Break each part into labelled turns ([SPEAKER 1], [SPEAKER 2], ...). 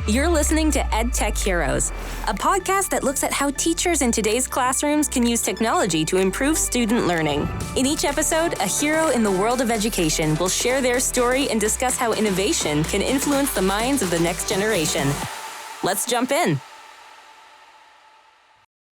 [SPEAKER 1] You're listening to EdTech Heroes, a podcast that looks at how teachers in today's classrooms can use technology to improve student learning. In each episode, a hero in the world of education will share their story and discuss how innovation can influence the minds of the next generation. Let's jump in.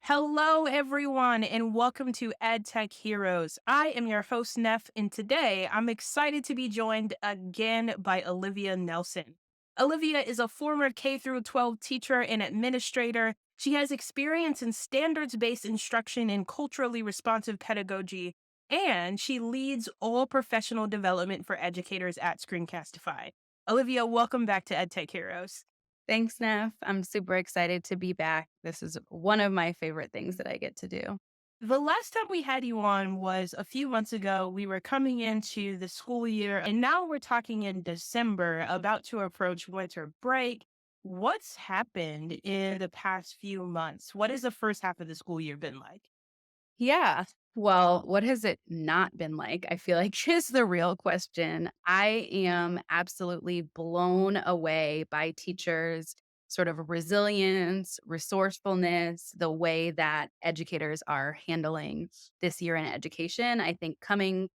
[SPEAKER 2] Hello, everyone, and welcome to EdTech Heroes. I am your host, Neff, and today I'm excited to be joined again by Olivia Nelson. Olivia is a former K-12 teacher and administrator. She has experience in standards-based instruction and culturally responsive pedagogy, and she leads all professional development for educators at Screencastify. Olivia, welcome back to EdTech Heroes.
[SPEAKER 3] Thanks, Neff. I'm super excited to be back. This is one of my favorite things that I get to do.
[SPEAKER 2] The last time we had you on was a few months ago. We were coming into the school year, and now we're talking in December, about to approach winter break. What's happened in the past few months? What has the first half of the school year been like?
[SPEAKER 3] Yeah. Well, what has it not been like? I feel like is the real question. I am absolutely blown away by teachers' sort of resilience, resourcefulness, the way that educators are handling this year in education. I think coming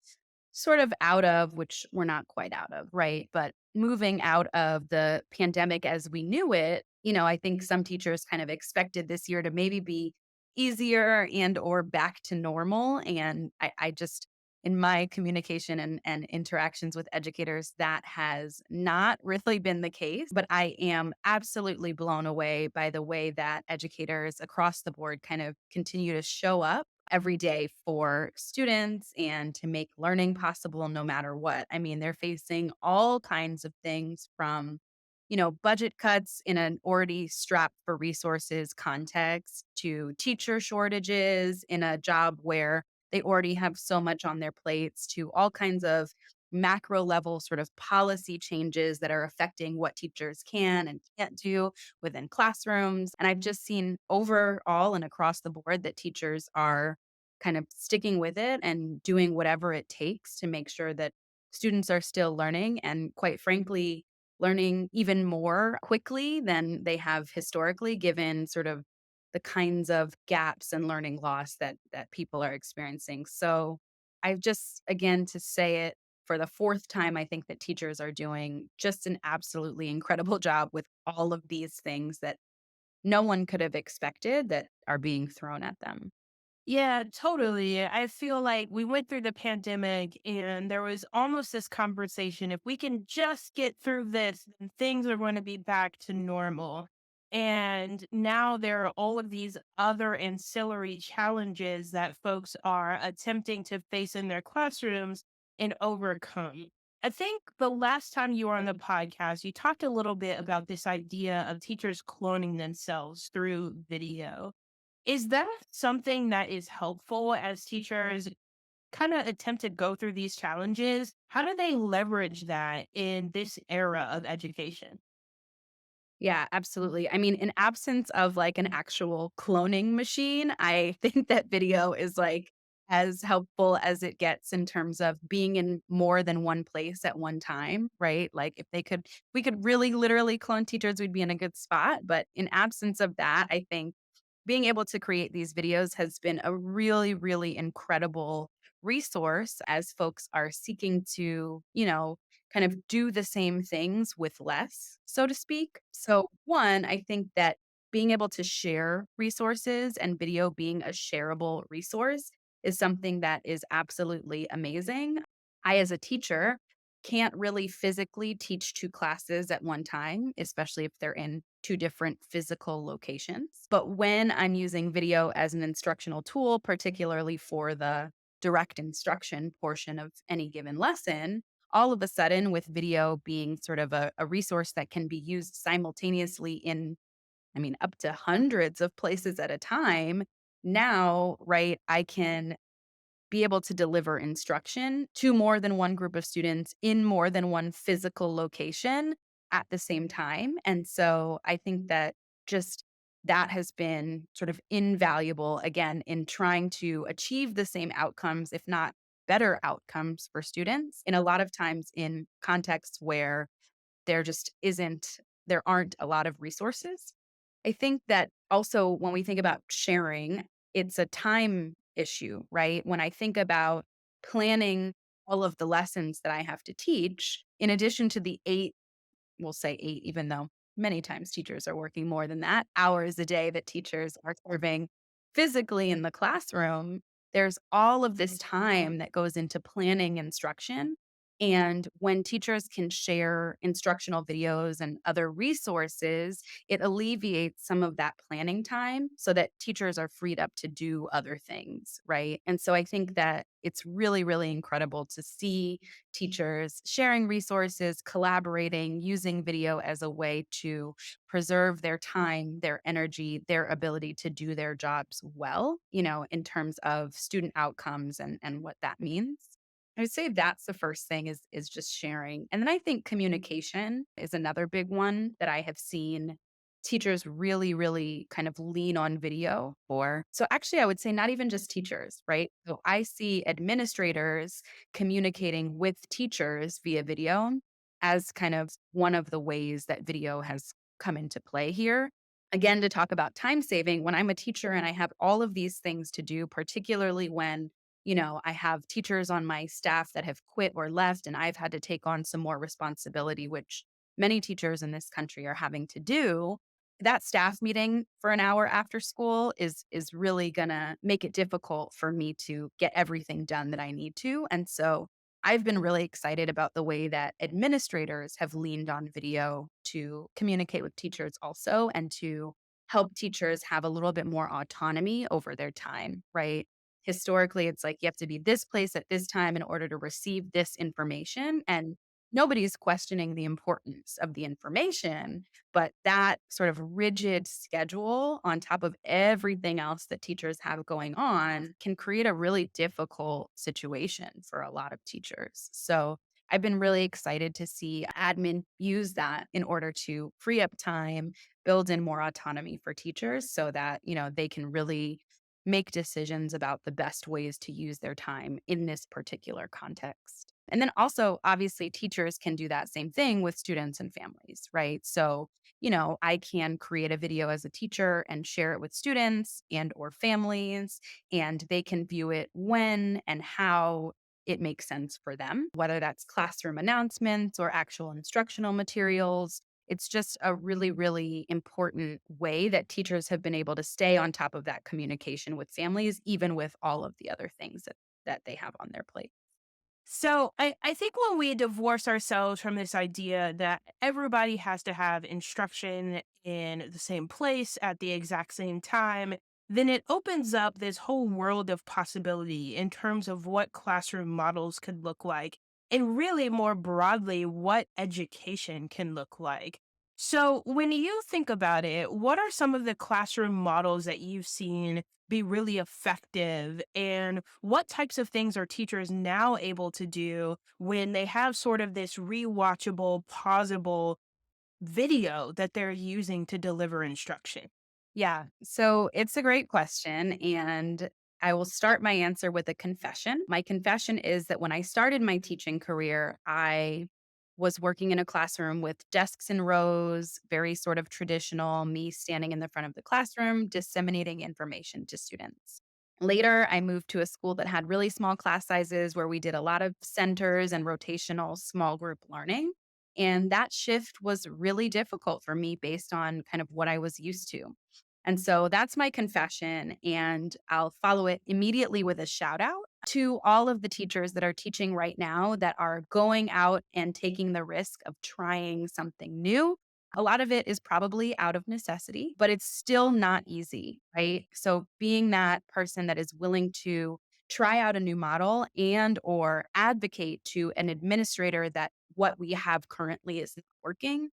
[SPEAKER 3] sort of out of, which we're not quite out of, right? But moving out of the pandemic as we knew it, I think some teachers kind of expected this year to maybe be easier and or back to normal. And I just, in my communication and interactions with educators, that has not really been the case. But I am absolutely blown away by the way that educators across the board kind of continue to show up every day for students and to make learning possible no matter what. I mean, they're facing all kinds of things from budget cuts in an already strapped for resources context to teacher shortages in a job where they already have so much on their plates to all kinds of macro level sort of policy changes that are affecting what teachers can and can't do within classrooms. And I've just seen overall and across the board that teachers are kind of sticking with it and doing whatever it takes to make sure that students are still learning and, quite frankly, learning even more quickly than they have historically, given sort of the kinds of gaps and learning loss that people are experiencing. So I've just, again, to say it for the fourth time, I think that teachers are doing just an absolutely incredible job with all of these things that no one could have expected that are being thrown at them.
[SPEAKER 2] Yeah, totally. I feel like we went through the pandemic and there was almost this conversation. If we can just get through this, then things are going to be back to normal. And now there are all of these other ancillary challenges that folks are attempting to face in their classrooms and overcome. I think the last time you were on the podcast, you talked a little bit about this idea of teachers cloning themselves through video. Is that something that is helpful as teachers kind of attempt to go through these challenges? How do they leverage that in this era of education?
[SPEAKER 3] Yeah, absolutely. I mean, in absence of like an actual cloning machine, I think that video is like as helpful as it gets in terms of being in more than one place at one time, right? Like if we could really literally clone teachers, we'd be in a good spot. But in absence of that, I think being able to create these videos has been a really, really incredible resource as folks are seeking to, kind of do the same things with less, so to speak. So, one, I think that being able to share resources and video being a shareable resource is something that is absolutely amazing. I, as a teacher, can't really physically teach two classes at one time, especially if they're in two different physical locations. But when I'm using video as an instructional tool, particularly for the direct instruction portion of any given lesson, all of a sudden, with video being sort of a resource that can be used simultaneously in, I mean, up to hundreds of places at a time, now, right, I can be able to deliver instruction to more than one group of students in more than one physical location at the same time. And so I think that just that has been sort of invaluable, again, in trying to achieve the same outcomes, if not better outcomes for students. And a lot of times in contexts where there just isn't there aren't a lot of resources. I think that also when we think about sharing, it's a time issue, right? When I think about planning all of the lessons that I have to teach, in addition to the 8, we'll say 8, even though many times teachers are working more than that, hours a day that teachers are serving physically in the classroom, there's all of this time that goes into planning instruction. And when teachers can share instructional videos and other resources, it alleviates some of that planning time so that teachers are freed up to do other things, right? And so I think that it's really, really incredible to see teachers sharing resources, collaborating, using video as a way to preserve their time, their energy, their ability to do their jobs well, in terms of student outcomes and what that means. I would say that's the first thing is just sharing. And then I think communication is another big one that I have seen teachers really, really kind of lean on video for. So actually, I would say not even just teachers, right? So I see administrators communicating with teachers via video as kind of one of the ways that video has come into play here. Again, to talk about time saving, when I'm a teacher and I have all of these things to do, particularly when I have teachers on my staff that have quit or left, and I've had to take on some more responsibility, which many teachers in this country are having to do. That staff meeting for an hour after school is really gonna make it difficult for me to get everything done that I need to. And so I've been really excited about the way that administrators have leaned on video to communicate with teachers also and to help teachers have a little bit more autonomy over their time, right? Historically, it's like you have to be this place at this time in order to receive this information. And nobody's questioning the importance of the information, but that sort of rigid schedule on top of everything else that teachers have going on can create a really difficult situation for a lot of teachers. So I've been really excited to see admin use that in order to free up time, build in more autonomy for teachers so that, they can really make decisions about the best ways to use their time in this particular context. And then also, obviously, teachers can do that same thing with students and families, right? So, I can create a video as a teacher and share it with students and or families, and they can view it when and how it makes sense for them, whether that's classroom announcements or actual instructional materials. It's just a really, really important way that teachers have been able to stay on top of that communication with families, even with all of the other things that they have on their plate.
[SPEAKER 2] So I think when we divorce ourselves from this idea that everybody has to have instruction in the same place at the exact same time, then it opens up this whole world of possibility in terms of what classroom models could look like, and really more broadly, what education can look like. So when you think about it, what are some of the classroom models that you've seen be really effective? And what types of things are teachers now able to do when they have sort of this rewatchable, pausable video that they're using to deliver instruction?
[SPEAKER 3] Yeah. So it's a great question. And I will start my answer with a confession. My confession is that when I started my teaching career, I was working in a classroom with desks and rows, very sort of traditional, me standing in the front of the classroom, disseminating information to students. Later, I moved to a school that had really small class sizes where we did a lot of centers and rotational small group learning. And that shift was really difficult for me based on kind of what I was used to. And so that's my confession. And I'll follow it immediately with a shout out to all of the teachers that are teaching right now that are going out and taking the risk of trying something new. A lot of it is probably out of necessity, but it's still not easy, right? So being that person that is willing to try out a new model and or advocate to an administrator that what we have currently is not working,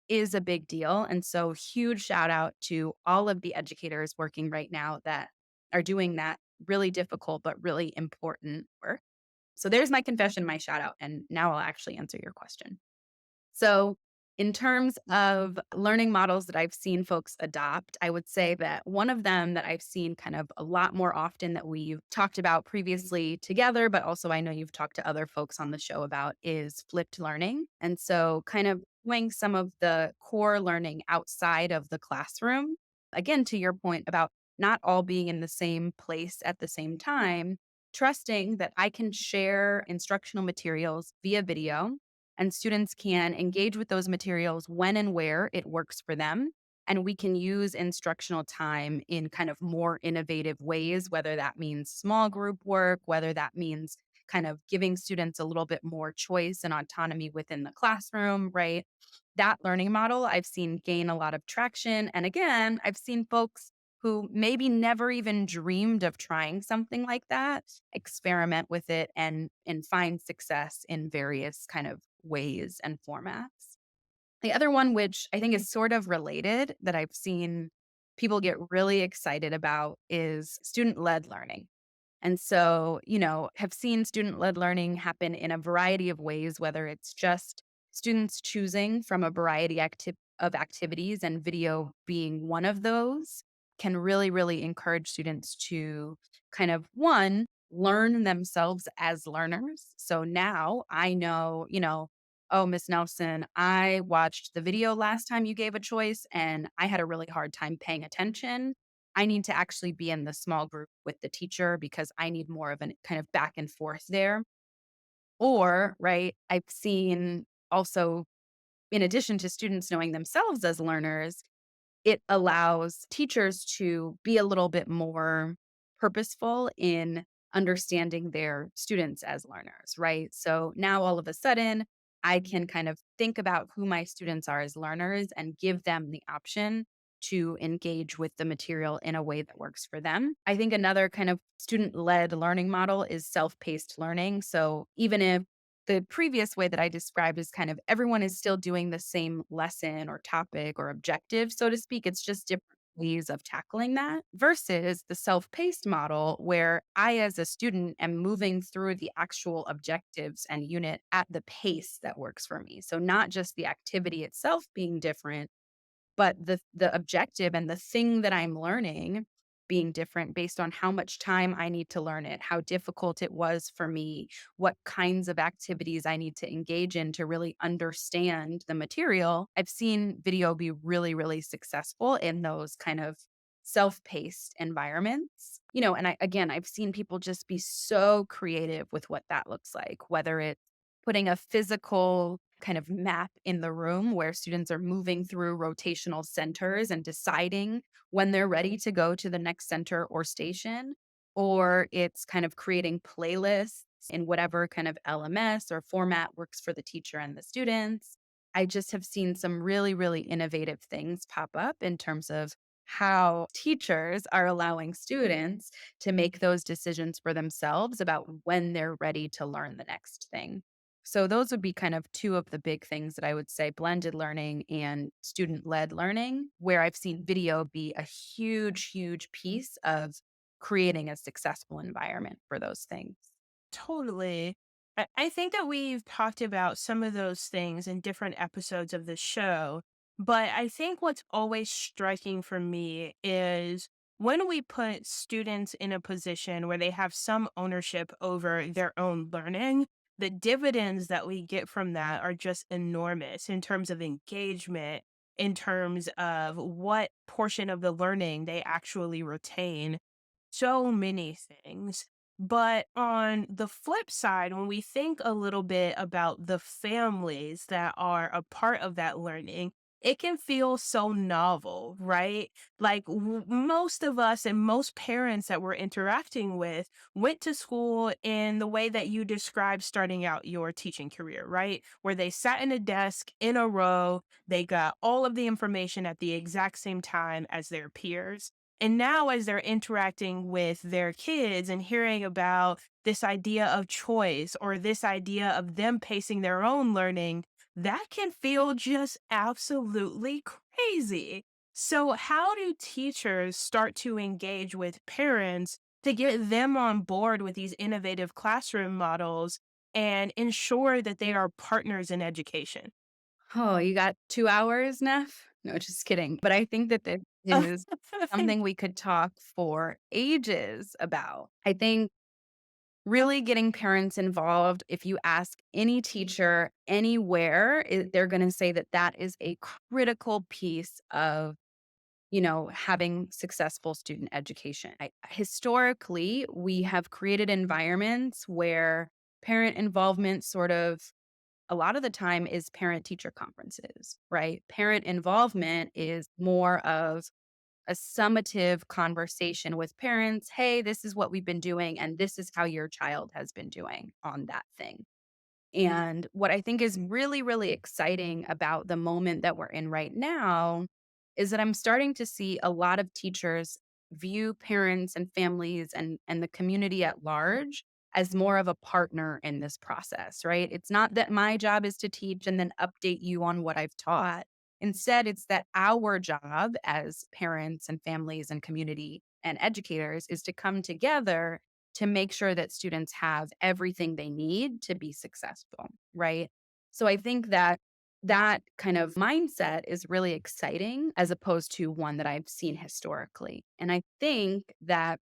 [SPEAKER 3] is a big deal. And so huge shout out to all of the educators working right now that are doing that really difficult but really important work. So there's my confession, my shout out. And now I'll actually answer your question. So, in terms of learning models that I've seen folks adopt, I would say that one of them that I've seen kind of a lot more often that we've talked about previously together, but also I know you've talked to other folks on the show about is flipped learning. And so, kind of doing some of the core learning outside of the classroom. Again, to your point about not all being in the same place at the same time, trusting that I can share instructional materials via video and students can engage with those materials when and where it works for them. And we can use instructional time in kind of more innovative ways, whether that means small group work, whether that means kind of giving students a little bit more choice and autonomy within the classroom, right? That learning model I've seen gain a lot of traction. And again, I've seen folks who maybe never even dreamed of trying something like that experiment with it and find success in various kind of ways and formats. The other one, which I think is sort of related, that I've seen people get really excited about is student led learning. And so, have seen student led learning happen in a variety of ways, whether it's just students choosing from a variety of activities and video being one of those can really, really encourage students to kind of one, learn themselves as learners. So now I know, oh, Miss Nelson, I watched the video last time you gave a choice and I had a really hard time paying attention. I need to actually be in the small group with the teacher because I need more of an kind of back and forth there. Or, right, I've seen also, in addition to students knowing themselves as learners, it allows teachers to be a little bit more purposeful in understanding their students as learners, right? So now all of a sudden, I can kind of think about who my students are as learners and give them the option to engage with the material in a way that works for them. I think another kind of student led learning model is self paced learning. So even if the previous way that I described is kind of everyone is still doing the same lesson or topic or objective, so to speak. It's just different ways of tackling that versus the self paced model where I, as a student, am moving through the actual objectives and unit at the pace that works for me. So, not just the activity itself being different, but the objective and the thing that I'm learning being different based on how much time I need to learn it, how difficult it was for me, what kinds of activities I need to engage in to really understand the material. I've seen video be really, really successful in those kind of self-paced environments. And I've seen people just be so creative with what that looks like, whether it's putting a physical kind of map in the room where students are moving through rotational centers and deciding when they're ready to go to the next center or station, or it's kind of creating playlists in whatever kind of LMS or format works for the teacher and the students. I just have seen some really, really innovative things pop up in terms of how teachers are allowing students to make those decisions for themselves about when they're ready to learn the next thing. So those would be kind of two of the big things that I would say blended learning and student led learning, where I've seen video be a huge, huge piece of creating a successful environment for those things.
[SPEAKER 2] Totally. I think that we've talked about some of those things in different episodes of the show, but I think what's always striking for me is when we put students in a position where they have some ownership over their own learning, the dividends that we get from that are just enormous in terms of engagement, in terms of what portion of the learning they actually retain. So many things. But on the flip side, when we think a little bit about the families that are a part of that learning, it can feel so novel, right? Like most of us and most parents that we're interacting with went to school in the way that you described starting out your teaching career, right? Where they sat in a desk in a row, they got all of the information at the exact same time as their peers. And now, as they're interacting with their kids and hearing about this idea of choice or this idea of them pacing their own learning, that can feel just absolutely crazy. So, how do teachers start to engage with parents to get them on board with these innovative classroom models and ensure that they are partners in education?
[SPEAKER 3] Oh, you got 2 hours, Neff? No, just kidding. But I think that this is something we could talk for ages about. I think really getting parents involved. If you ask any teacher anywhere, they're going to say that that is a critical piece of having successful student education. Historically, we have created environments where parent involvement sort of a lot of the time is parent teacher conferences, right? Parent involvement is more of a summative conversation with parents. Hey, this is what we've been doing, and this is how your child has been doing on that thing. And what I think is really, really exciting about the moment that we're in right now is that I'm starting to see a lot of teachers view parents and families and the community at large as more of a partner in this process, right? It's not that my job is to teach and then update you on what I've taught. Instead, it's that our job as parents and families and community and educators is to come together to make sure that students have everything they need to be successful, right? So I think that that kind of mindset is really exciting as opposed to one that I've seen historically. And I think that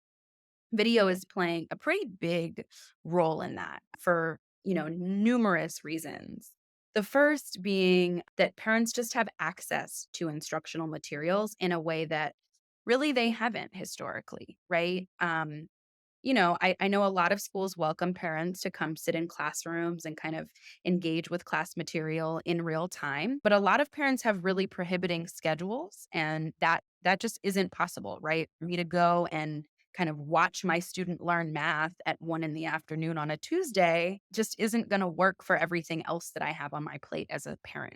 [SPEAKER 3] video is playing a pretty big role in that for, numerous reasons. The first being that parents just have access to instructional materials in a way that really they haven't historically, right? I know a lot of schools welcome parents to come sit in classrooms and kind of engage with class material in real time. But a lot of parents have really prohibiting schedules, and that just isn't possible, right? For me to go and kind of watch my student learn math at 1 in the afternoon on a Tuesday just isn't going to work for everything else that I have on my plate as a parent.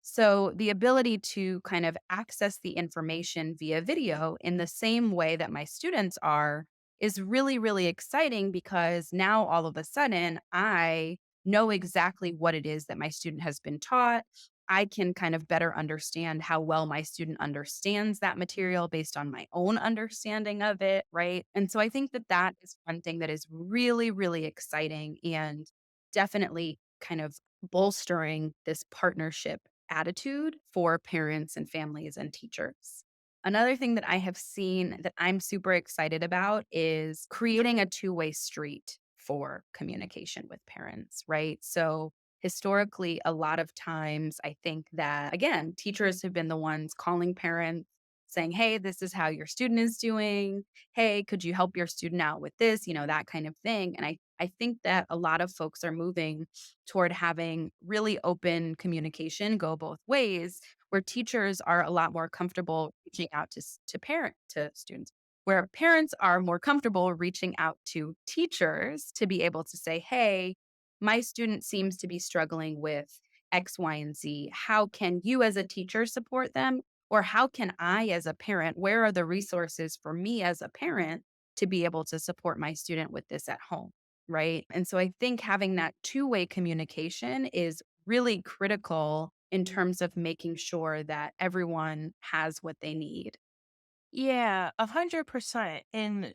[SPEAKER 3] So, the ability to kind of access the information via video in the same way that my students are is really, really exciting because now all of a sudden I know exactly what it is that my student has been taught. I can kind of better understand how well my student understands that material based on my own understanding of it. Right. And so I think that that is one thing that is really, really exciting and definitely kind of bolstering this partnership attitude for parents and families and teachers. Another thing that I have seen that I'm super excited about is creating a two-way street for communication with parents, right? So, historically, a lot of times I think that, again, teachers have been the ones calling parents saying, hey, this is how your student is doing. Hey, could you help your student out with this? That kind of thing. And I think that a lot of folks are moving toward having really open communication go both ways, where teachers are a lot more comfortable reaching out to students, where parents are more comfortable reaching out to teachers to be able to say, hey, my student seems to be struggling with X, Y, and Z. How can you as a teacher support them? Or how can I as a parent, where are the resources for me as a parent to be able to support my student with this at home? Right. And so I think having that two-way communication is really critical in terms of making sure that everyone has what they need.
[SPEAKER 2] Yeah, 100%. And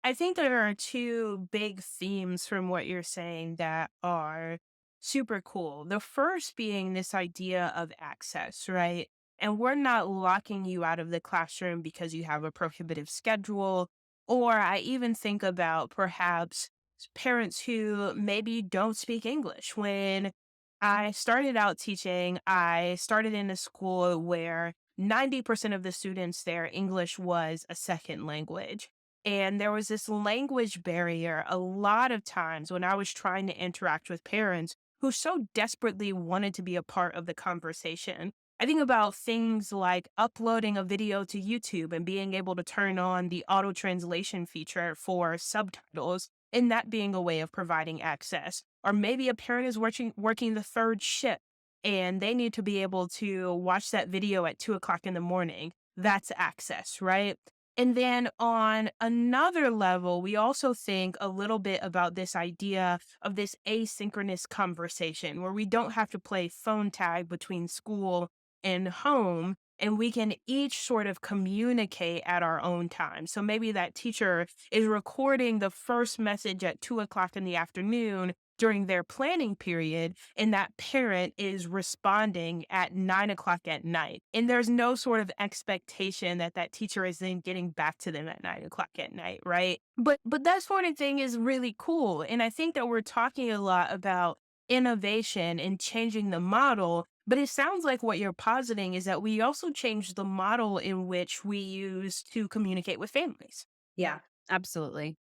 [SPEAKER 2] I think there are two big themes from what you're saying that are super cool. The first being this idea of access, right? And we're not locking you out of the classroom because you have a prohibitive schedule. Or I even think about perhaps parents who maybe don't speak English. When I started out teaching, I started in a school where 90% of the students there, English was a second language. And there was this language barrier a lot of times when I was trying to interact with parents who so desperately wanted to be a part of the conversation. I think about things like uploading a video to YouTube and being able to turn on the auto translation feature for subtitles, and that being a way of providing access. Or maybe a parent is working the third shift and they need to be able to watch that video at 2 o'clock in the morning. That's access, right? And then on another level, we also think a little bit about this idea of this asynchronous conversation where we don't have to play phone tag between school and home. And we can each sort of communicate at our own time. So maybe that teacher is recording the first message at 2 o'clock in the afternoon, during their planning period, and that parent is responding at 9 o'clock at night. And there's no sort of expectation that that teacher is then getting back to them at 9 o'clock at night, right? But that sort of thing is really cool. And I think that we're talking a lot about innovation and changing the model. But it sounds like what you're positing is that we also changed the model in which we use to communicate with families.
[SPEAKER 3] Yeah, absolutely.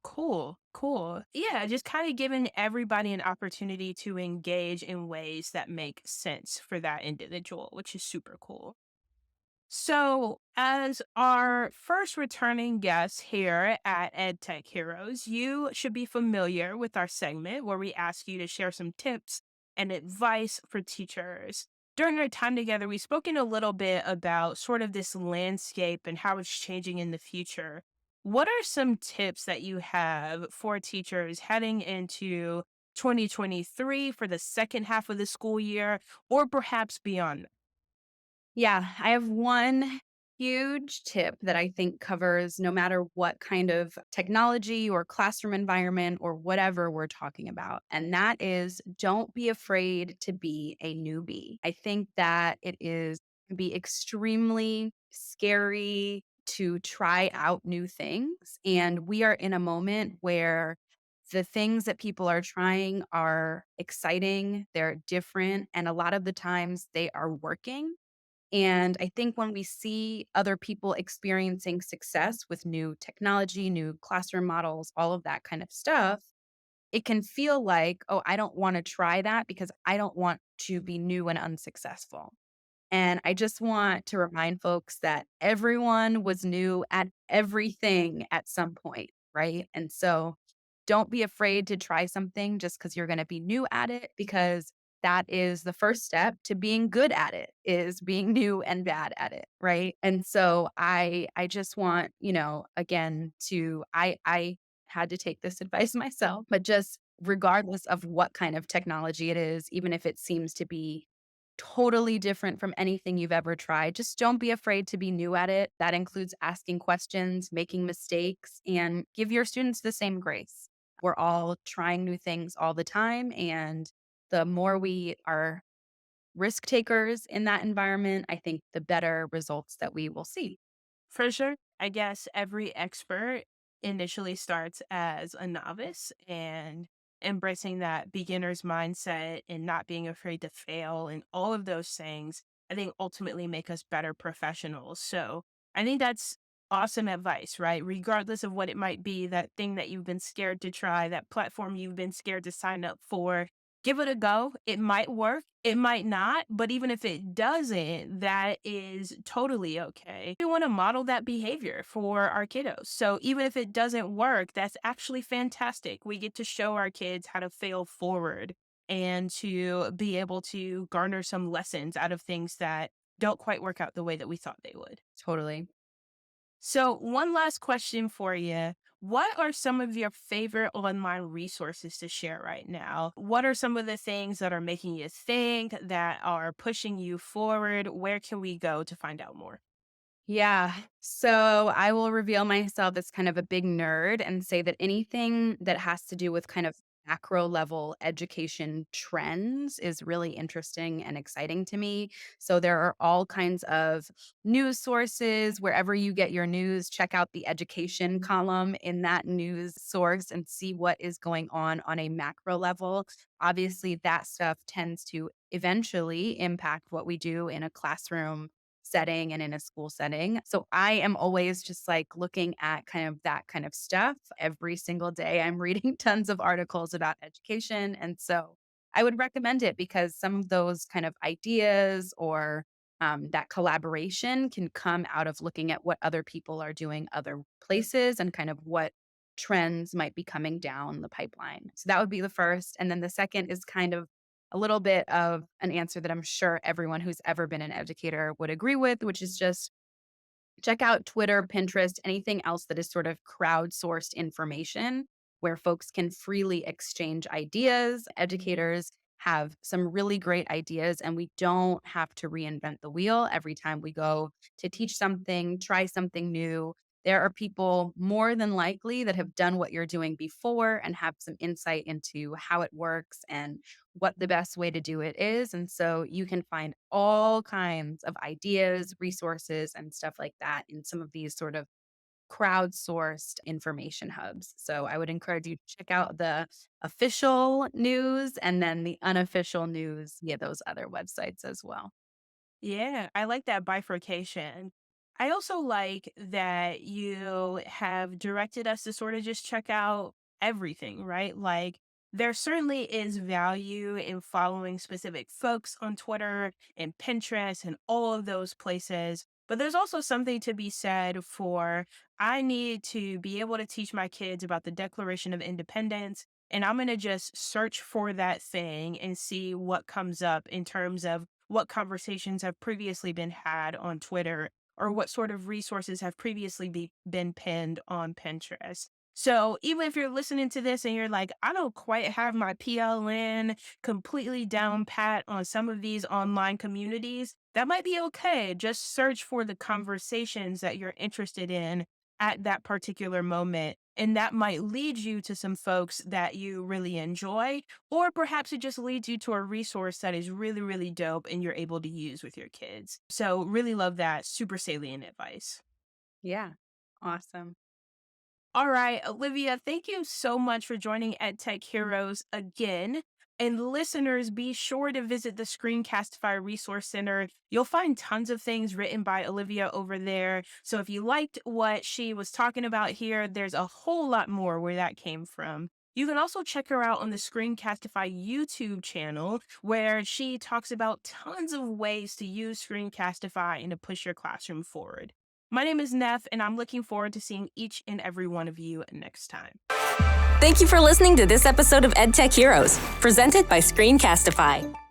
[SPEAKER 2] Cool, cool. Yeah, just kind of giving everybody an opportunity to engage in ways that make sense for that individual, which is super cool. So, as our first returning guest here at EdTech Heroes, you should be familiar with our segment where we ask you to share some tips and advice for teachers. During our time together, we've spoken a little bit about sort of this landscape and how it's changing in the future. What are some tips that you have for teachers heading into 2023 for the second half of the school year, or perhaps beyond?
[SPEAKER 3] Yeah, I have one huge tip that I think covers no matter what kind of technology or classroom environment or whatever we're talking about. And that is don't be afraid to be a newbie. I think that it is can be extremely scary to try out new things. And we are in a moment where the things that people are trying are exciting, they're different, and a lot of the times they are working. And I think when we see other people experiencing success with new technology, new classroom models, all of that kind of stuff, it can feel like, oh, I don't want to try that because I don't want to be new and unsuccessful. And I just want to remind folks that everyone was new at everything at some point, right? And so don't be afraid to try something just because you're going to be new at it, because that is the first step to being good at it is being new and bad at it, right? And so I just want, again to I had to take this advice myself, but just regardless of what kind of technology it is, even if it seems to be totally different from anything you've ever tried. Just don't be afraid to be new at it. That includes asking questions, making mistakes, and give your students the same grace. We're all trying new things all the time. And the more we are risk takers in that environment, I think the better results that we will see.
[SPEAKER 2] For sure. I guess every expert initially starts as a novice, and embracing that beginner's mindset and not being afraid to fail and all of those things, I think ultimately make us better professionals. So I think that's awesome advice, right? Regardless of what it might be, that thing that you've been scared to try, that platform you've been scared to sign up for, give it a go. It might work, it might not, but even if it doesn't, that is totally okay. We want to model that behavior for our kiddos. So even if it doesn't work, that's actually fantastic. We get to show our kids how to fail forward and to be able to garner some lessons out of things that don't quite work out the way that we thought they would.
[SPEAKER 3] Totally.
[SPEAKER 2] So, one last question for you. What are some of your favorite online resources to share right now? What are some of the things that are making you think, that are pushing you forward? Where can we go to find out more?
[SPEAKER 3] Yeah. So I will reveal myself as kind of a big nerd and say that anything that has to do with kind of macro level education trends is really interesting and exciting to me. So there are all kinds of news sources. Wherever you get your news, check out the education column in that news source and see what is going on a macro level. Obviously, that stuff tends to eventually impact what we do in a classroom setting and in a school setting. So I am always just like looking at kind of that kind of stuff every single day. I'm reading tons of articles about education. And so I would recommend it because some of those kind of ideas or that collaboration can come out of looking at what other people are doing other places and kind of what trends might be coming down the pipeline. So that would be the first. And then the second is kind of a little bit of an answer that I'm sure everyone who's ever been an educator would agree with, which is just check out Twitter, Pinterest, anything else that is sort of crowdsourced information where folks can freely exchange ideas. Educators have some really great ideas, and we don't have to reinvent the wheel every time we go to teach something, try something new. there are people more than likely that have done what you're doing before and have some insight into how it works and what the best way to do it is. And so you can find all kinds of ideas, resources, and stuff like that in some of these sort of crowdsourced information hubs. So I would encourage you to check out the official news and then the unofficial news via those other websites as well.
[SPEAKER 2] Yeah, I like that bifurcation. I also like that you have directed us to sort of just check out everything, right? Like, there certainly is value in following specific folks on Twitter and Pinterest and all of those places. But there's also something to be said for I need to be able to teach my kids about the Declaration of Independence. And I'm going to just search for that thing and see what comes up in terms of what conversations have previously been had on Twitter or what sort of resources have previously been pinned on Pinterest. So even if you're listening to this and you're like, I don't quite have my PLN completely down pat on some of these online communities, that might be okay. Just search for the conversations that you're interested in at that particular moment. And that might lead you to some folks that you really enjoy, or perhaps it just leads you to a resource that is really, really dope and you're able to use with your kids. So, really love that. Super salient advice.
[SPEAKER 3] Yeah. Awesome.
[SPEAKER 2] All right, Olivia, thank you so much for joining EdTech Heroes again. And listeners, be sure to visit the Screencastify Resource Center. You'll find tons of things written by Olivia over there. So if you liked what she was talking about here, there's a whole lot more where that came from. You can also check her out on the Screencastify YouTube channel, where she talks about tons of ways to use Screencastify and to push your classroom forward. My name is Neff, and I'm looking forward to seeing each and every one of you next time.
[SPEAKER 1] Thank you for listening to this episode of EdTech Heroes, presented by Screencastify.